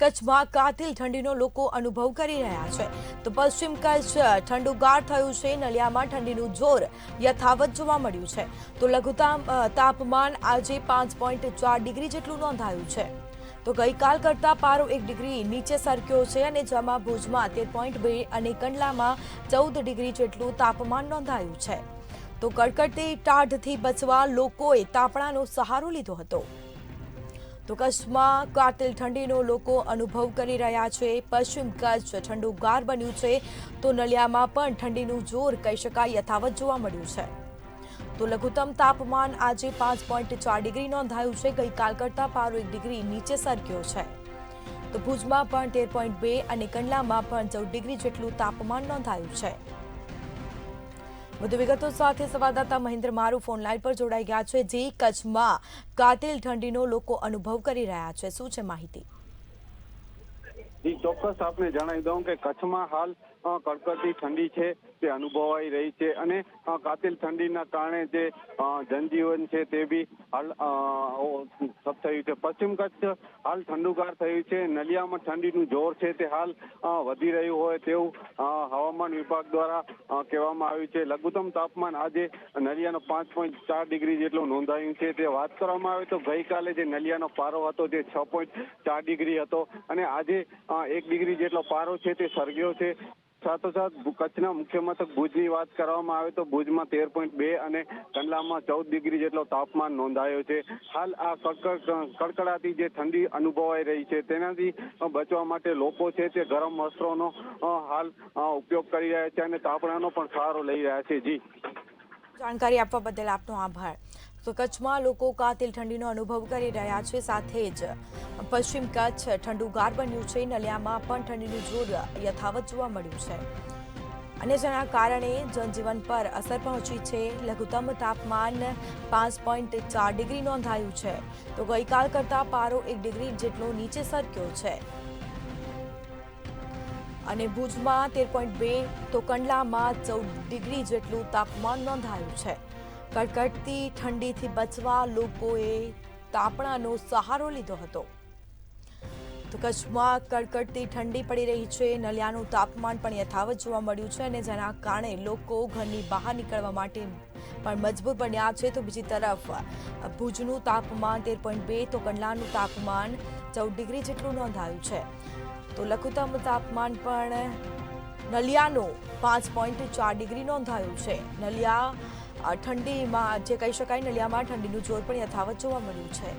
કચ્છમાં કાતિલ ઠંડીનો લોકો અનુભવ કરી રહ્યા છે તો પશ્ચિમ કચ્છ ઠંડુગાર થયું છે। નલિયામાં ઠંડીનું જોર યથાવત જોવા મળ્યું છે તો લઘુત્તમ તાપમાન આજે 5.4 ડિગ્રી જેટલું નોંધાયું છે તો ગઈકાલ કરતા પારો 1 ડિગ્રી નીચે સરક્યો છે અને જેમાં ભુજમાં 13.2 અને કંડલામાં 14 ડિગ્રી જેટલું તાપમાન નોંધાયું છે તો કડકડતી ટાઢથી બચવા લોકોએ તાપણાનો સહારો લીધો હતો। તો કચ્છમાં કાતિલ ઠંડીનો લોકો અનુભવ કરી રહ્યા છે। પશ્ચિમ કચ્છ ઠંડુગાર બન્યું છે તો નલિયામાં પણ ઠંડીનું જોર કહી શકાય યથાવત જોવા મળ્યું છે તો લઘુત્તમ તાપમાન આજે 5.4 ડિગ્રી નોંધાયું છે। ગઈકાલ કરતા પારો 1 ડિગ્રી નીચે સરક્યો છે તો ભુજમાં પણ 13.2 અને કંડલામાં પણ 14 ડિગ્રી જેટલું તાપમાન નોંધાયું છે। વધુ વિગતો સાથે સંવાદદાતા મહેન્દ્ર મારુ ફોન લાઈન પર જોડાઈ ગયા છે। જે કચ્છમાં કાતિલ ઠંડીનો લોકો અનુભવ કરી રહ્યા છે, શું છે માહિતી? જી ચોક્કસ આપને જણાવી દઉં કે કચ્છમાં હાલ કડકડતી ઠંડી છે તે અનુભવાઈ રહી છે અને કાતિલ ઠંડીના કારણે જે જનજીવન છે તે બી હાલ ઠપ થયું છે। પશ્ચિમ કચ્છ હાલ ઠંડુગાર થયું છે। નલિયામાં ઠંડીનું જોર છે તે હાલ વધી રહ્યું હોય તેવું હવામાન વિભાગ દ્વારા કહેવામાં આવ્યું છે। લઘુત્તમ તાપમાન આજે નલિયાનો 5.4 ડિગ્રી જેટલું નોંધાયું છે। તે વાત કરવામાં આવે તો ગઈકાલે જે નલિયાનો પારો હતો તે 6.4 ડિગ્રી હતો અને આજે 1 ડિગ્રી જેટલો પારો છે તે સરગ્યો છે। સાથોસાથ કચ્છના મુખ્ય મથક ભુજની વાત કરવામાં આવે તો ભુજમાં 13.2 અને કંડલામાં 14 ડિગ્રી જેટલો તાપમાન નોંધાયો છે। હાલ આ કડકડાતી જે ઠંડી અનુભવાઈ રહી છે તેનાથી બચવા માટે લોકો છે તે ગરમ વસ્ત્રોનો હાલ ઉપયોગ કરી રહ્યા છે અને તાપણાનો પણ સહારો લઈ રહ્યા છે। જી જાણકારી આપવા બદલ આપનો આભાર। તો કચ્છમાં લોકો કાતિલ ઠંડીનો અનુભવ કરી રહ્યા છે, સાથે જ પશ્ચિમ કચ્છ ઠંડુગાર બન્યું છે। નલિયામાં પણ ઠંડીનું જોર યથાવત જોવા મળ્યું છે અને જેના કારણે જનજીવન પર અસર પહોંચી છે। લઘુત્તમ તાપમાન 5.4 ડિગ્રી નોંધાયું છે તો ગઈકાલ કરતા પારો 1 ડિગ્રી જેટલો નીચે સરક્યો છે અને ભુજમાં 13.2 તો કંડલામાં 14 ડિગ્રી જેટલું તાપમાન નોંધાયું છે। કડકડતી ઠંડીથી બચવા લોકોએ તાપણાનો સહારો લીધો હતો તો કચ્છમાં કડકડતી ઠંડી પડી રહી છે। નલિયાનું તાપમાન પણ યથાવત જોવા મળ્યું છે અને જેના કારણે લોકો ઘરની બહાર નીકળવા માટે પણ મજબૂર બન્યા છે તો બીજી તરફ ભુજનું તાપમાન 13.2 તો કંડલાનું તાપમાન 14 ડિગ્રી જેટલું નોંધાયું છે તો લઘુત્તમ તાપમાન પણ નલિયાનું 5.4 ડિગ્રી નોંધાયું છે। નલિયા ઠંડીમાં જે કહી શકાય નલિયામાં ઠંડીનું જોર પણ યથાવત જોવા મળ્યું છે।